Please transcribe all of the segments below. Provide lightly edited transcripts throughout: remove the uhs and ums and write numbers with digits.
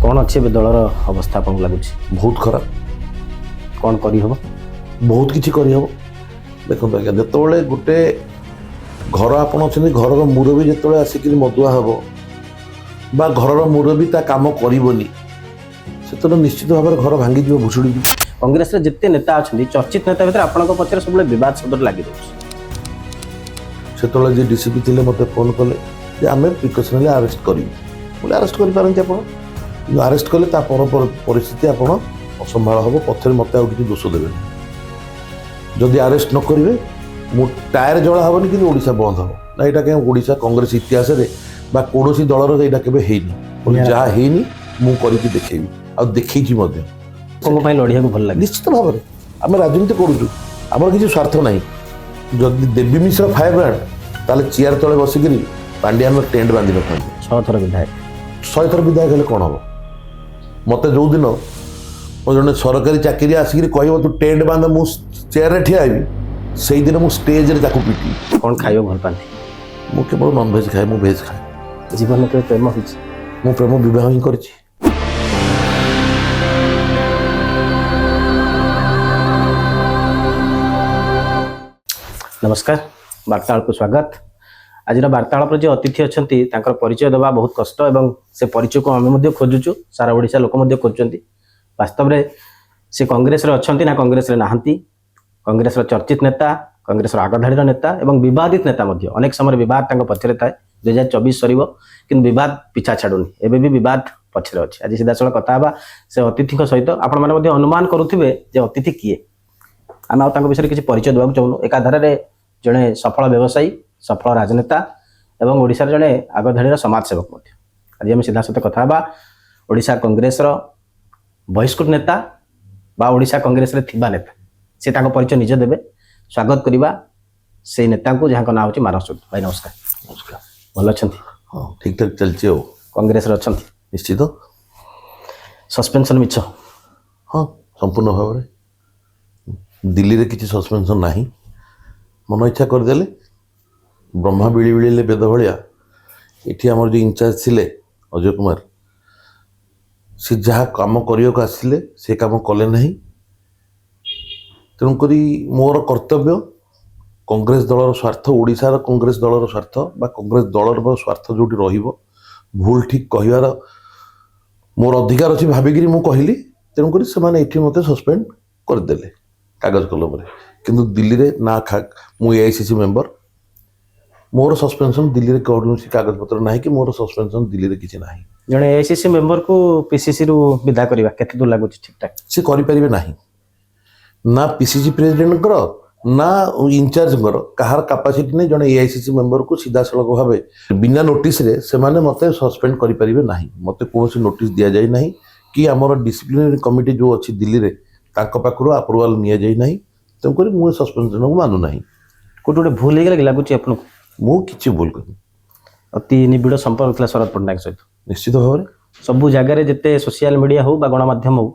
कौन अच्छे दलर अवस्था आपको लगुच बहुत खराब कौन करहब बहुत किसी करहब देखो आज्ञा जो गोटे घर आपड़ अच्छे घर मुरबी जो आसिक मदुआ हम बा घर मुरबी ता काम करनी से निश्चित भाव में घर भांगी भुशुड़ी कांग्रेस जिते नेता अच्छा चर्चित नेता भितर आपंक पचर सब बद शब्द लगे से जी डीसीपी थे मत फोन कले आम प्रिकसनाली आरेस्ट करें आरेस्ट कर आरेस्ट कले परिस्थिति आप असंभाल हम पथर मत कि दोष देवे जदि आरेस्ट न करेंगे मु टायर जला हेनी कि ओडिशा बंद हम ना यहाँ कहीं ओडिशा कांग्रेस इतिहास कौन दलर यहाँ केवे जहाँ हैनी मुझे देखेबी आ देखी लड़िया भल लगे निश्चित भाव में आम राजनीति करुचु आमर किसी स्वार्थ ना जदि देवी मिश्र फायर ब्रांड ताले चेयर तले बसिक पांड्यान टेंट बांधि न था 6 थर विधायक 100 थर विधायक हेल्ले कौन हम मत जो दिन जो सरकारी चाकरी आसिक कह तू टेंट बांध मु चेयर ठिया से दिन मुझे स्टेज पीटी कौन खाइबा भल पाती मु केवल नॉन भेज खाए मु भेज खाए जीवन में केवल प्रेम हो मु प्रेम विवाह ही कर नमस्कार वार्तालाप को स्वागत आज वार्तालाप जो अतिथि अच्छा परिचय दबा बहुत कष्ट एवं से परिचय को आम खोजुचु सारा ओडिशा लोक खोजुंट वास्तव में से कांग्रेस अच्छा ना कांग्रेस नहांती कांग्रेस चर्चित नेता कांग्रेस आगधाड़ी नेता एवं विवादित नेता अनेक समय बद पछरे थाए 2024 सर कि बद पिछा छाड़ुनी एवं भी बद पछरे अच्छे आज सीधा सड़क कथा से अतिथि सहित आपण मैंने अनुमान करुवे अतिथि किए आम विषय किसी परिचय देवाक चाहूँ एकाधारे जड़े सफल व्यवसायी सफल राजनेता एवं ओडिशा जड़े आगधाड़ी समाजसेवक आज आम सीधा सहित कथा ओडिशा कांग्रेस बहिष्कृत नेता बा ओडिशा कांग्रेस थिबा नेता से परिचय निजे देवे स्वागत करवा से नेता को जहाँ ना हो मानस चौधरी भाई नमस्कार नमस्कार भल अच्छा हाँ ठीक ठाक चलती कांग्रेस अच्छा निश्चित सस्पेंशन मिछ हाँ संपूर्ण भाव में दिल्ली रे किसी सस्पेंशन नहीं मन इच्छा करदेले ब्रह्मा बिड़ी बिड़े बेद भाया ये आम जो इंचार्ज थे अजय कुमार सी जहाँ कम करने को आसिले से कम कले ना तेणुक मोर कर्तव्य कांग्रेस दलर स्वार्थ ओडिशार कांग्रेस दलर स्वार्थ बा कांग्रेस दलर स्वार्थ जो भूल ठीक कहवार मोर अधिकार अच्छी भाविकी मुझे कहली तेणुक से मत सस्पेंड करदे कागज कलम किंतु दिल्ली रे ना मु एआईसीसी मेंबर मोर सस्पेंशन दिल्ली रे कौन कागज पत्र ना कि मोर सस्पेंशन दिल्ली रे किसी ना जड़े एआईसीसी मेंबर को पीसीसी रु विदा करबा केते दूर लागुच ठीक ठाक से करि परिबे नाही ना पीसीसी प्रेसिडेंट ना इंचार्ज कहार कैपेसिटी नहीं जड़े एआईसीसी मेंबर को सीधा सड़क भाव बिना नोटिस रे से माने मते सस्पेंड करि परिबे नाही मते कोनोसी नोटिस दिया जाय नाही कि हमर डिसिप्लिनरी कमिटी जो अछि दिल्ली रे ताको पाखरु अप्रूवल निया जाय नाही तेणुक मुझे सस्पेंशन को मानु नाही कोट गोटे भूल हो गला लगुच आपन मु किछि भूल कर अति निबिड़ संपर्क था शरद पट्टनायक सहित निश्चित भाव में सबू जगार जिते सोशल मीडिया हो गणमाध्यम हो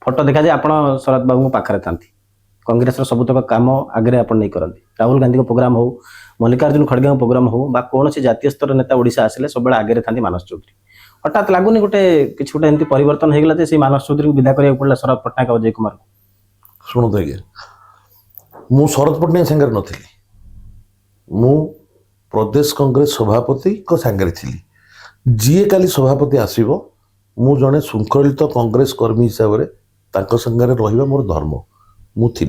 फोटो देखा जाए आप शरद बाबू पाखे था कांग्रेस सबुतक काम आगे आप नहीं करती राहुल गांधी प्रोग्राम हो मल्लिकार्जुन खड़गे प्रोग्राम हो कौन से जातीय स्तर नेता ओडिशा आसिले सब आगे था मानस चौधरी हठात लगुनि गोटे किसी गोटे एमती परिवर्तन हो गला से मानस चौधरी को विदा करा पड़ा शरद पट्टनायक अजय कुमार शुणु आज्ञा मु शरद पट्टनायक सांगे नी मु प्रदेश कांग्रेस सभापति को सांगे थी जी काली सभापति आसब मु जड़े शृंखलित कांग्रेस कर्मी हिसाब से संगे रहा मोर धर्म मु थी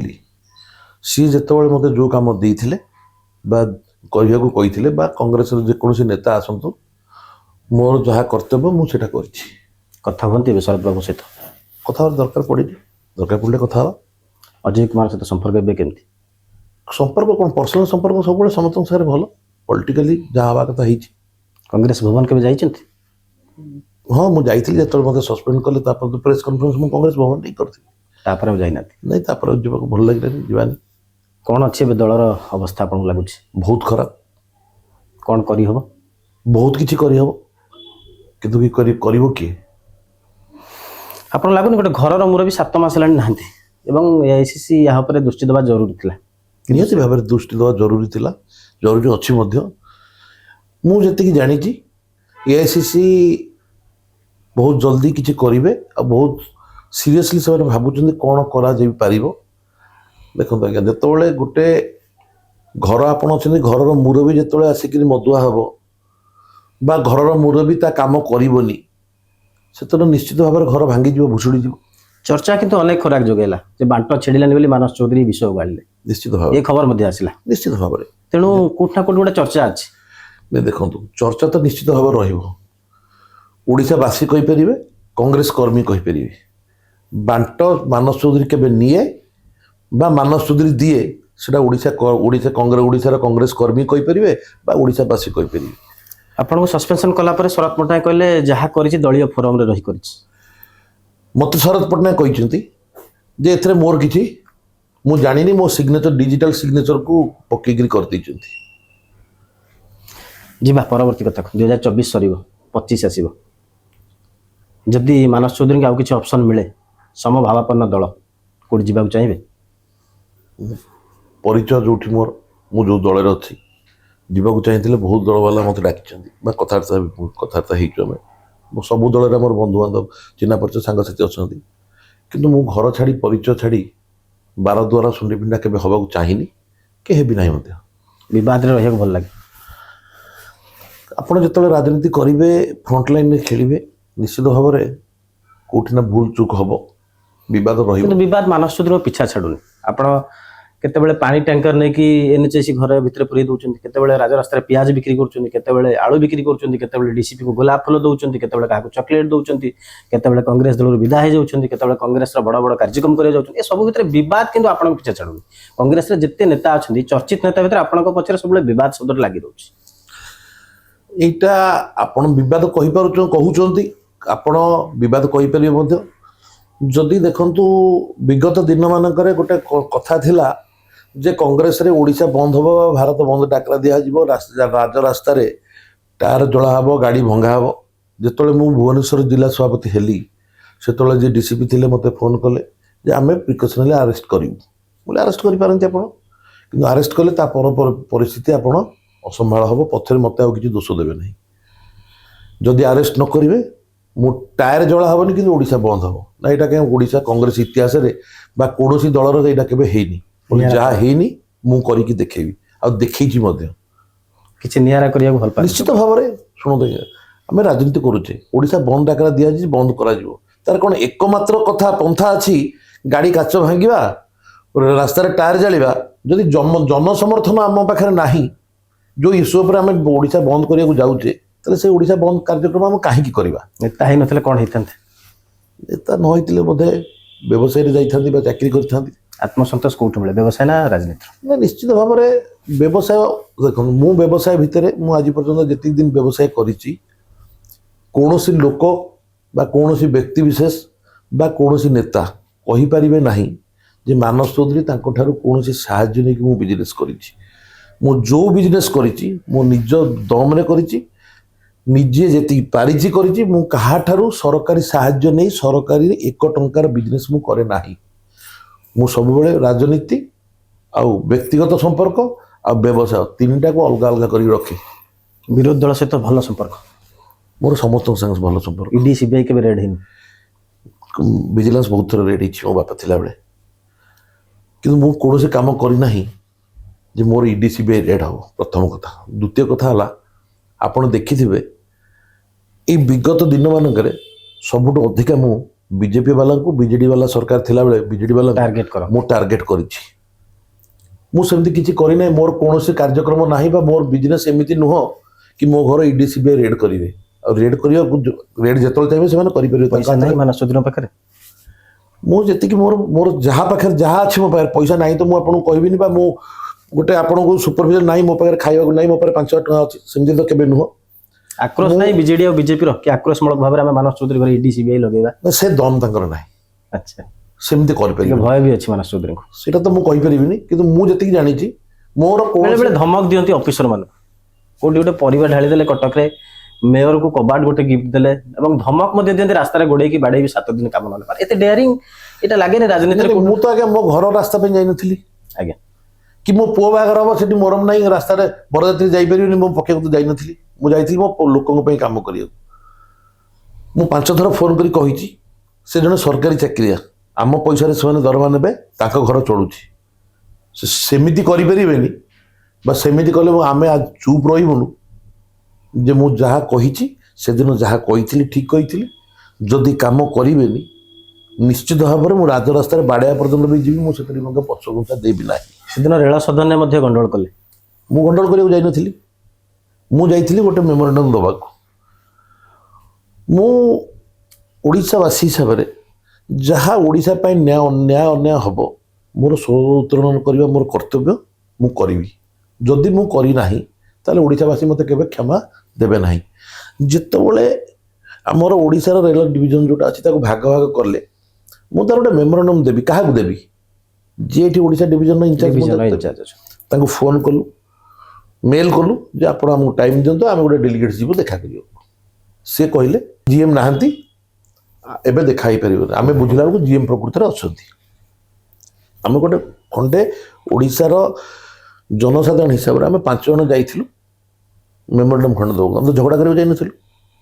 सी जिते मत जो कम देते कहू कही कांग्रेस जेकोसी नेता आसतु मोर जहाँ कर्तव्य मुझे कथा हमें शरद बाबू सहित कथा दरकार पड़े दरकार पड़े कथा अजय कुमार सहित संपर्क केमती संपर्क कौन पर्सनल संपर्क सब समस्त सारे भल पॉलिटिकली जहाँ हवा कथा कांग्रेस भवन के जाइए हाँ मुझे जाइए जो मतलब सस्पेंड कले प्रेस कॉन्फ्रेंस मुझे कांग्रेस भवन नहीं करती जाना नहीं जावाक भल लगे जीवानी कौन अच्छे दलर अवस्था आपको लगुच बहुत खराब कौन करहब बहुत किसी करहब किंतु किए आप लगुनि गोटे घर मुरबी 7 मास है ना एआईसीसी यहाँ पर दृष्टि देवा जरूरी था निहत भाव में दृष्टि देवा जरूरी अच्छी मुझे जानी एआईसीसी ବହୁତ ଜଲ୍ଦି କିଛି କରିବେ ଆଉ ବହୁତ ସିରିୟସଲି ସେମାନେ ଭାବୁଛନ୍ତି କ'ଣ କରାଯାଇପାରିବ। ଦେଖନ୍ତୁ ଆଜ୍ଞା, ଯେତେବେଳେ ଗୋଟେ ଘର ଆପଣ ଅଛନ୍ତି, ଘରର ମୁରବୀ ଯେତେବେଳେ ଆସିକିରି ମଦୁଆ ହେବ ବା ଘରର ମୁରବୀ ତା କାମ କରିବନି, ସେତେବେଳେ ନିଶ୍ଚିତ ଭାବରେ ଘର ଭାଙ୍ଗିଯିବ, ଭୁଷୁଡ଼ିଯିବ। ଚର୍ଚ୍ଚା କିନ୍ତୁ ଅନେକ ଖୋରାକ ଯୋଗାଇଲା ଯେ ବାଣ୍ଟ ଛିଡ଼ିଲାନି ବୋଲି ମାନସ ଚୌଧୁରୀ ବିଷୟ ଉଗାଳିଲେ, ନିଶ୍ଚିତ ଏ ଭାବରେ ଖବର ମଧ୍ୟ ଆସିଲା। ନିଶ୍ଚିତ ଭାବରେ ତେଣୁ କୋଉଠି ନା କୋଉଠି ଗୋଟେ ଚର୍ଚ୍ଚା ଅଛି। ଦେଖନ୍ତୁ, ଚର୍ଚ୍ଚା ତ ନିଶ୍ଚିତ ଭାବରେ ରହିବ। ଓଡ଼ିଶାବାସୀ କହିପାରିବେ, କଂଗ୍ରେସ କର୍ମୀ କହିପାରିବେ। ବାଣ୍ଟ ମାନସ ଚୌଧୁରୀ କେବେ ନିଏ ବା ମାନସ ଚୌଧୁରୀ ଦିଏ, ସେଟା ଓଡ଼ିଶାର କଂଗ୍ରେସ କର୍ମୀ କହିପାରିବେ ବା ଓଡ଼ିଶାବାସୀ କହିପାରିବେ। ଆପଣଙ୍କୁ ସସ୍ପେନ୍ସନ କଲା ପରେ ଶରତ ପଟ୍ଟନାୟକ କହିଲେ ଯାହା କରିଛି ଦଳୀୟ ଫୋରମରେ ରହି କରିଛି। ମୋତେ ଶରତ ପଟ୍ଟନାୟକ କହିଛନ୍ତି ଯେ ଏଥିରେ ମୋର କିଛି, ମୁଁ ଜାଣିନି, ମୋ ସିଗ୍ନେଚର ଡିଜିଟାଲ ସିଗ୍ନେଚରକୁ ପକେଇକିରି କରିଦେଇଛନ୍ତି। ଯିବା ପରବର୍ତ୍ତୀ କଥାକୁ। 2024 ସରିବ, 25 ଆସିବ। ଯଦି ମାନସ ଚୌଧୁରୀଙ୍କୁ ଆଉ କିଛି ଅପସନ୍ ମିଳେ, ସମଭାବାପନ୍ନ ଦଳ, କୋଉଠି ଯିବାକୁ ଚାହିଁବେ? ପରିଚୟ ଯୋଉଠି ମୋର, ମୁଁ ଯୋଉ ଦଳରେ ଅଛି, ଯିବାକୁ ଚାହିଁଥିଲେ ବହୁତ ଦଳବାଲା ମୋତେ ଡାକିଛନ୍ତି ବା କଥାବାର୍ତ୍ତା ହେଇଛୁ ଆମେ। ମୁଁ ସବୁ ଦଳରେ ଆମର ବନ୍ଧୁବାନ୍ଧବ, ଚିହ୍ନା ପରିଚୟ, ସାଙ୍ଗସାଥି ଅଛନ୍ତି। କିନ୍ତୁ ମୁଁ ଘର ଛାଡ଼ି, ପରିଚୟ ଛାଡ଼ି, ବାର ଦ୍ୱାରା ଶୁଣ୍ଡି ପିଣ୍ଡା କେବେ ହେବାକୁ ଚାହିଁନି, କି ହେବି ନାହିଁ ମଧ୍ୟ। ବିବାଦରେ ରହିବାକୁ ଭଲ ଲାଗେ। ଆପଣ ଯେତେବେଳେ ରାଜନୀତି କରିବେ, ଫ୍ରଣ୍ଟ ଲାଇନରେ ଖେଳିବେ, ନିଶ୍ଚିତ ଭାବରେ କୋଉଠି ନା ଭୁଲ ଚୁକ୍ ହେବ, ବିବାଦ ରହିବ। କିନ୍ତୁ ବିବାଦ ମାନସ ଚୌଧୁରୀଙ୍କ ପିଛା ଛାଡୁନି। ଆପଣ କେତେବେଳେ ପାଣି ଟ୍ୟାଙ୍କର ନେଇକି NHS ଘର ଭିତରେ ପୁରେଇ ଦଉଛନ୍ତି, କେତେବେଳେ ରାଜରାସ୍ତାରେ ପିଆଜ ବିକ୍ରି କରୁଛନ୍ତି, କେତେବେଳେ ଆଳୁ ବିକ୍ରି କରୁଛନ୍ତି, କେତେବେଳେ DCPକୁ ଗୋଲାପ ଫୁଲ ଦଉଛନ୍ତି, କେତେବେଳେ କାହାକୁ ଚକୋଲେଟ ଦଉଛନ୍ତି, କେତେବେଳେ କଂଗ୍ରେସ ଦଳରୁ ବିଦା ହେଇଯାଉଛନ୍ତି, କେତେବେଳେ କଂଗ୍ରେସର ବଡ଼ ବଡ଼ କାର୍ଯ୍ୟକ୍ରମ କରିବାକୁ ଯାଉଛନ୍ତି। ଏସବୁ ଭିତରେ ବିବାଦ କିନ୍ତୁ ଆପଣଙ୍କ ପିଛା ଛାଡୁନି। କଂଗ୍ରେସରେ ଯେତେ ନେତା ଅଛନ୍ତି, ଚର୍ଚ୍ଚିତ ନେତା ଭିତରେ ଆପଣଙ୍କ ପଛରେ ସବୁବେଳେ ବିବାଦ ଶବ୍ଦରେ ଲାଗି ରହୁଛି। এইটা ଆପଣ ବିବାଦ କହୁଛନ୍ତି, ଆପଣ ବିବାଦ କହିପାରିବେ ମଧ୍ୟ। ଯଦି ଦେଖନ୍ତୁ, ବିଗତ ଦିନମାନଙ୍କରେ ଗୋଟେ କଥା ଥିଲା ଯେ କଂଗ୍ରେସରେ ଓଡ଼ିଶା ବନ୍ଦ ହେବ, ଭାରତ ବନ୍ଦ ଡାକରା ଦିଆଯିବ, ରାଜରାସ୍ତାରେ ଟାୟାର ଜଳା ହେବ, ଗାଡ଼ି ଭଙ୍ଗା ହେବ। ଯେତେବେଳେ ମୁଁ ଭୁବନେଶ୍ୱର ଜିଲ୍ଲା ସଭାପତି ହେଲି, ସେତେବେଳେ ଯିଏ DCP ଥିଲେ ମୋତେ ଫୋନ୍ କଲେ ଯେ ଆମେ ପ୍ରିକସନାଲି ଆରେଷ୍ଟ କରିବୁ। ବୋଲେ ଆରେଷ୍ଟ କରିପାରନ୍ତି ଆପଣ, କିନ୍ତୁ ଆରେଷ୍ଟ କଲେ ତା ପରିସ୍ଥିତି ଆପଣ ଅସମ୍ଭାଳ ହେବ, ପଛରେ ମୋତେ ଆଉ କିଛି ଦୋଷ ଦେବେ ନାହିଁ। ଯଦି ଆରେଷ୍ଟ ନ କରିବେ, ମୁଁ ଟାୟାର ଜଳା ହେବନି, କିନ୍ତୁ ଓଡ଼ିଶା ବନ୍ଦ ହେବ ନା। ଏଇଟା କାହିଁ ଓଡ଼ିଶା କଂଗ୍ରେସ ଇତିହାସରେ ବା କୌଣସି ଦଳର ଏଇଟା କେବେ ହେଇନି। ଯାହା ହେଇନି ମୁଁ କରିକି ଦେଖେଇବି, ଆଉ ଦେଖେଇଛି ମଧ୍ୟ। କିଛି ନିଆରା କରିବାକୁ ଭଲ ପାଏ। ନିଶ୍ଚିତ ଭାବରେ ଶୁଣନ୍ତୁ, ଆମେ ରାଜନୀତି କରୁଛେ, ଓଡ଼ିଶା ବନ୍ଦ ଡାକରା ଦିଆଯାଇଛି, ବନ୍ଦ କରାଯିବ। ତାର କ'ଣ ଏକମାତ୍ର ପନ୍ଥା ଅଛି ଗାଡ଼ି କାଚ ଭାଙ୍ଗିବା, ରାସ୍ତାରେ ଟାୟାର ଜାଳିବା? ଯଦି ଜନସମର୍ଥନ ଆମ ପାଖରେ ନାହିଁ, ଯୋଉ ଇସ୍ୟୁ ଉପରେ ଆମେ ଓଡ଼ିଶା ବନ୍ଦ କରିବାକୁ ଯାଉଛେ, ତାହେଲେ ସେ ଓଡ଼ିଶା ବନ୍ଦ କାର୍ଯ୍ୟକ୍ରମ ଆମେ କାହିଁକି କରିବା? ନେତା ହେଇନଥିଲେ କ'ଣ ହେଇଥାନ୍ତେ? ନେତା ନ ହେଇଥିଲେ ବୋଧେ ବ୍ୟବସାୟରେ ଯାଇଥାନ୍ତି ବା ଚାକିରି କରିଥାନ୍ତି। ଆତ୍ମସନ୍ତୋଷ କୋଉଠୁ ମିଳେ, ବ୍ୟବସାୟ ନା ରାଜନୀତି? ନା, ନିଶ୍ଚିତ ଭାବରେ ବ୍ୟବସାୟ। ଦେଖନ୍ତୁ, ମୁଁ ବ୍ୟବସାୟ ଭିତରେ, ମୁଁ ଆଜି ପର୍ଯ୍ୟନ୍ତ ଯେତିକି ଦିନ ବ୍ୟବସାୟ କରିଛି, କୌଣସି ଲୋକ ବା କୌଣସି ବ୍ୟକ୍ତି ବିଶେଷ ବା କୌଣସି ନେତା କହିପାରିବେ ନାହିଁ ଯେ ମାନସ ଚୌଧୁରୀ ତାଙ୍କଠାରୁ କୌଣସି ସାହାଯ୍ୟ ନେଇକି ମୁଁ ବିଜନେସ୍ କରିଛି। ମୁଁ ଯେଉଁ ବିଜନେସ୍ କରିଛି, ମୁଁ ନିଜ ଦମରେ କରିଛି, ନିଜେ ଯେତିକି ପାରିଛି କରିଛି। ମୁଁ କାହାଠାରୁ ସରକାରୀ ସାହାଯ୍ୟ ନେଇ ସରକାରୀ 1 ଟଙ୍କାର ବିଜନେସ୍ ମୁଁ କରେ ନାହିଁ। ମୁଁ ସବୁବେଳେ ରାଜନୀତି ଆଉ ବ୍ୟକ୍ତିଗତ ସମ୍ପର୍କ ଆଉ ବ୍ୟବସାୟ, ତିନିଟାକୁ ଅଲଗା ଅଲଗା କରିକି ରଖେ। ବିରୋଧୀ ଦଳ ସହିତ ଭଲ ସମ୍ପର୍କ? ମୋର ସମସ୍ତଙ୍କ ସାଙ୍ଗେ ଭଲ ସମ୍ପର୍କ। ED CBI କେବେ ରେଡ୍ ହେଇନି? ଭିଜିଲାନ୍ସ ବହୁତ ଥର ରେଡ୍ ହେଇଛି ମୋ ବାପା ଥିଲାବେଳେ, କିନ୍ତୁ ମୁଁ କୌଣସି କାମ କରିନାହିଁ ଯେ ମୋର ED CBI ରେଡ୍ ହେବ। ପ୍ରଥମ କଥା। ଦ୍ୱିତୀୟ କଥା ହେଲା, ଆପଣ ଦେଖିଥିବେ ଏଇ ବିଗତ ଦିନମାନଙ୍କରେ ସବୁଠୁ ଅଧିକା ମୁଁ ବିଜେପି ବାଲାଙ୍କୁ, ବିଜେଡି ବାଲା ସରକାର ଥିଲାବେଳେ ବିଜେଡି ବାଲାଙ୍କୁ ମୁଁ ଟାର୍ଗେଟ୍ କରିଛି। ମୁଁ ସେମିତି କିଛି କରିନାହିଁ। ମୋର କୌଣସି କାର୍ଯ୍ୟକ୍ରମ ନାହିଁ ବା ମୋର ବିଜନେସ୍ ଏମିତି ନୁହଁ କି ମୋ ଘର ED CBI ରେଡ୍ କରିବେ। ଆଉ ରେଡ୍ କରିବାକୁ, ରେଡ୍ ଯେତେବେଳେ ଚାହିଁବେ ସେମାନେ କରିପାରିବେ। ପଇସା ନାହିଁ ମାନସ ଚୌଧୁରୀଙ୍କ ପାଖରେ? ମୁଁ ଯେତିକି ମୋର ଯାହା ପାଖରେ ଯାହା ଅଛି, ମୋ ପାଖରେ ପଇସା ନାହିଁ ତ ମୁଁ ଆପଣଙ୍କୁ କହିବିନି, ବା ମୁଁ ଗୋଟେ ଆପଣଙ୍କୁ ସୁପରଭିଜନ ନାହିଁ, ମୋ ପାଖରେ ଖାଇବାକୁ ନାହିଁ, ମୋ ପାଖରେ 5,000 ଟଙ୍କା ଅଛି, ସେମିତି ତ କେବେ ନୁହଁ। ଆକ୍ରୋଶ ନାହିଁ ବିଜେଡି ଆଉ ବିଜେପିର କି ଆକ୍ରୋଶମୂଳକ ଭାବରେ ଆମେ ମାନସ ଚୌଧୁରୀ ଘରେ ED CBI ଲଗେଇବା? ସେ ଦମ ତାଙ୍କର ନାହିଁ। ଆଚ୍ଛା, ସେମିତି କରିପାରିବେ? ଭୟ ବି ଅଛି ମାନସ ଚୌଧୁରୀଙ୍କୁ? ସେଇଟା ତ ମୁଁ କହିପାରିବିନି, କିନ୍ତୁ ମୁଁ ଯେତିକି ଜାଣିଛି, ମୋର ବେଳେ ଧମକ ଦିଅନ୍ତି ଅଫିସର ମାନଙ୍କୁ। କୋଉଠି ଗୋଟେ ପରିବା ଢାଳି ଦେଲେ କଟକରେ, ମେୟରକୁ କବାଟ ଗୋଟେ ଗିଫ୍ଟ ଦେଲେ ଏବଂ ଧମକ ମଧ୍ୟ ଦିଅନ୍ତି, ରାସ୍ତାରେ ଗୋଡେଇକି ବାଡେଇବି 7 ଦିନ କାମ ନହେଲେ। ଏତେ ଡେୟାରିଂ ଏଟା ଲାଗେନି ରାଜନୀତିରେ? ମୁଁ ତ ଆଜ୍ଞା ମୋ ଘର ରାସ୍ତା ପାଇଁ ଯାଇନଥିଲି। ଆଜ୍ଞା, କି ମୋ ପୁଅ ବାହାଘର ହବ, ସେଠି ମୋରମ ନାହିଁ, ରାସ୍ତାରେ ବରଯାତ୍ରୀ ଯାଇପାରିବିନି, ମୁଁ ପକେଇବାକୁ ତ ଯାଇନଥିଲି। ମୁଁ ଯାଇଥିଲି ମୋ ଲୋକଙ୍କ ପାଇଁ କାମ କରିବାକୁ। ମୁଁ 5 ଥର ଫୋନ୍ କରି କହିଛି ସେ ଜଣେ ସରକାରୀ ଚାକିରିଆ, ଆମ ପଇସାରେ ସେମାନେ ଦରମା ନେବେ, ତାଙ୍କ ଘର ଚଳୁଛି। ସେମିତି କରିପାରିବେନି ବା ସେମିତି କଲେ ଆମେ ଚୁପ୍ ରହିବୁନୁ ଯେ ମୁଁ ଯାହା କହିଛି ସେଦିନ ଯାହା କହିଥିଲି ଠିକ୍ କହିଥିଲି। ଯଦି କାମ କରିବେନି ନିଶ୍ଚିତ ଭାବରେ ମୁଁ ରାଜରାସ୍ତାରେ ବାଡ଼େଇବା ପର୍ଯ୍ୟନ୍ତ ବି ଯିବି, ମୁଁ ସେଥିରେ ମଧ୍ୟ ପଛଘୁଞ୍ଚା ଦେବି ନାହିଁ। ସେଦିନ ରେଳ ସଦନରେ ମଧ୍ୟ ଗଣ୍ଡଗୋଳ କଲେ। ମୁଁ ଗଣ୍ଡଗୋଳ କରିବାକୁ ଯାଇନଥିଲି, ମୁଁ ଯାଇଥିଲି ଗୋଟେ ମେମୋରାଣ୍ଡମ୍ ଦେବାକୁ। ମୁଁ ଓଡ଼ିଶାବାସୀ ହିସାବରେ ଯାହା ଓଡ଼ିଶା ପାଇଁ ନ୍ୟାୟ ଅନ୍ୟାୟ ହେବ ମୋର ସ୍ୱର ଉତ୍ତୋଳନ କରିବା ମୋର କର୍ତ୍ତବ୍ୟ, ମୁଁ କରିବି। ଯଦି ମୁଁ କରିନାହିଁ ତାହେଲେ ଓଡ଼ିଶାବାସୀ ମୋତେ କେବେ କ୍ଷମା ଦେବେ ନାହିଁ। ଯେତେବେଳେ ଆମର ଓଡ଼ିଶାର ରେଳ ଡିଭିଜନ ଯେଉଁଟା ଅଛି ତାକୁ ଭାଗ ଭାଗ କଲେ ମୁଁ ତାର ଗୋଟେ ମେମୋରାଣ୍ଡମ୍ ଦେବି। କାହାକୁ ଦେବି? ଯିଏ ଏଠି ଓଡ଼ିଶା ଡିଭିଜନର ଇନଚାର୍ଜ, ତାଙ୍କୁ ଫୋନ୍ କଲୁ, ମେଲ୍ କଲୁ ଯେ ଆପଣ ଆମକୁ ଟାଇମ୍ ଦିଅନ୍ତୁ, ଆମେ ଗୋଟେ ଡେଲିଗେଟ୍ ଯିବୁ ଦେଖା କରିବାକୁ। ସେ କହିଲେ GM ନାହାନ୍ତି, ଏବେ ଦେଖା ହେଇପାରିବନି। ଆମେ ବୁଝିଲା ବେଳକୁ GM ପ୍ରକୃତରେ ଅଛନ୍ତି। ଆମେ ଗୋଟେ ଖଣ୍ଡେ ଓଡ଼ିଶାର ଜନସାଧାରଣ ହିସାବରେ ଆମେ 5 ଜଣ ଯାଇଥିଲୁ ମେମୋରାଣ୍ଡମ୍ ଖଣ୍ଡେ ଦେବାକୁ। ଆମେ ଝଗଡ଼ା କରିବାକୁ ଯାଇନଥିଲୁ।